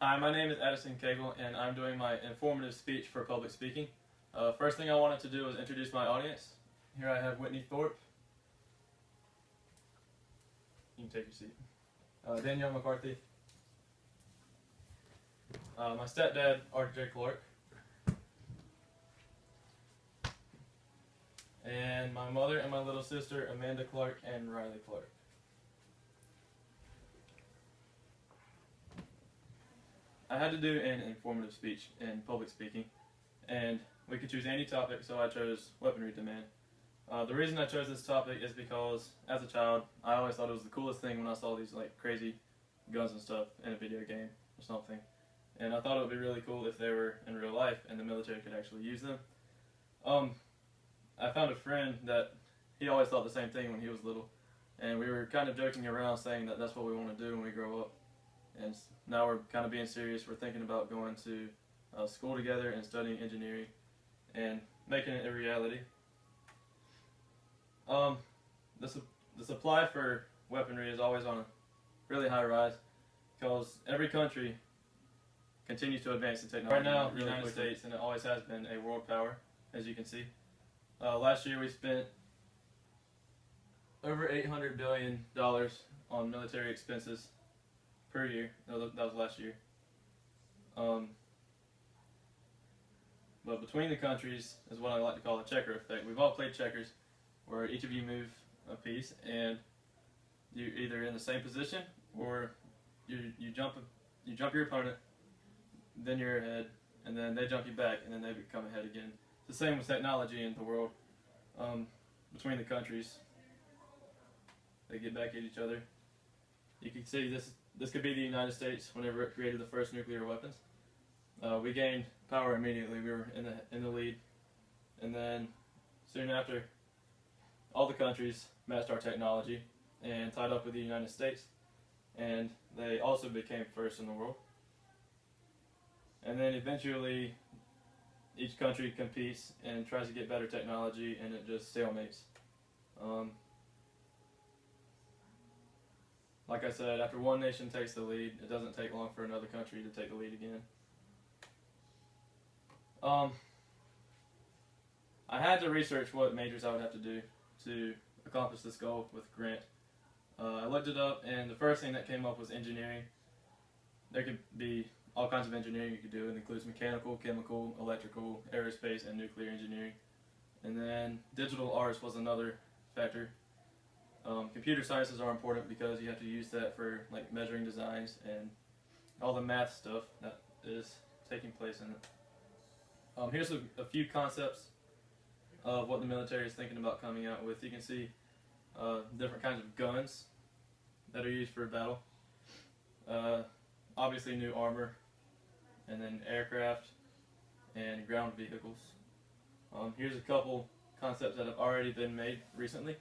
Hi, my name is Addison Cagle, and I'm doing my informative speech for public speaking. First thing I wanted to do was introduce my audience. Here I have Whitney Thorpe. You can take your seat. Danielle McCarthy. My stepdad, R.J. Clark. And my mother and my little sister, Amanda Clark and Riley Clark. I had to do an informative speech in public speaking, and we could choose any topic, so I chose weaponry demand. The reason I chose this topic is because, as a child, I always thought it was the coolest thing when I saw these crazy guns and stuff in a video game or something. And I thought it would be really cool if they were in real life and the military could actually use them. I found a friend that he always thought the same thing when he was little, and we were kind of joking around saying that that's what we want to do when we grow up. And now we're kind of being serious. We're thinking about going to school together and studying engineering and making it a reality. The supply for weaponry is always on a really high rise because every country continues to advance in technology. Right now, the United States, and it always has been, a world power, as you can see. Last year we spent over $800 billion on military expenses per year. No, that was last year. But between the countries is what I like to call the checker effect. We've all played checkers, where each of you move a piece, and you're either in the same position or you jump your opponent, then you're ahead, and then they jump you back, and then they become ahead again. It's the same with technology in the world. Between the countries, they get back at each other. You can see this could be the United States whenever it created the first nuclear weapons. We gained power immediately. We were in the lead, and then soon after, all the countries matched our technology and tied up with the United States, and they also became first in the world. And then eventually, each country competes and tries to get better technology, and it just stalemates. Like I said, after one nation takes the lead, it doesn't take long for another country to take the lead again. I had to research what majors I would have to do to accomplish this goal with Grant. I looked it up, and the first thing that came up was engineering. There could be all kinds of engineering you could do. It includes mechanical, chemical, electrical, aerospace, and nuclear engineering. And then digital arts was another factor. Computer sciences are important because you have to use that for measuring designs and all the math stuff that is taking place in it. Here's a few concepts of what the military is thinking about coming out with. You can see different kinds of guns that are used for battle. Obviously new armor, and then aircraft and ground vehicles. Here's a couple concepts that have already been made recently.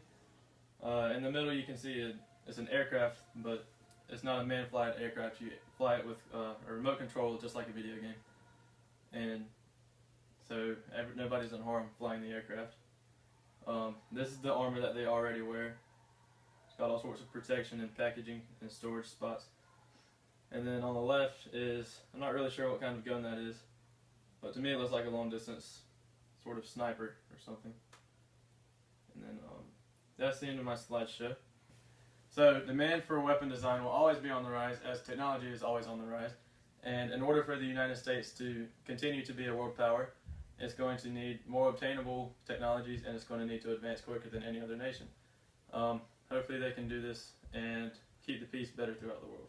In the middle you can see it's an aircraft, but it's not a man-flight aircraft. You fly it with a remote control, just like a video game. And so nobody's in harm flying the aircraft. This is the armor that they already wear. It's got all sorts of protection and packaging and storage spots. And then on the left is, I'm not really sure what kind of gun that is, but to me it looks like a long distance sort of sniper or something. And then that's the end of my slideshow. So demand for weapon design will always be on the rise, as technology is always on the rise. And in order for the United States to continue to be a world power, it's going to need more obtainable technologies, and it's going to need to advance quicker than any other nation. Hopefully they can do this and keep the peace better throughout the world.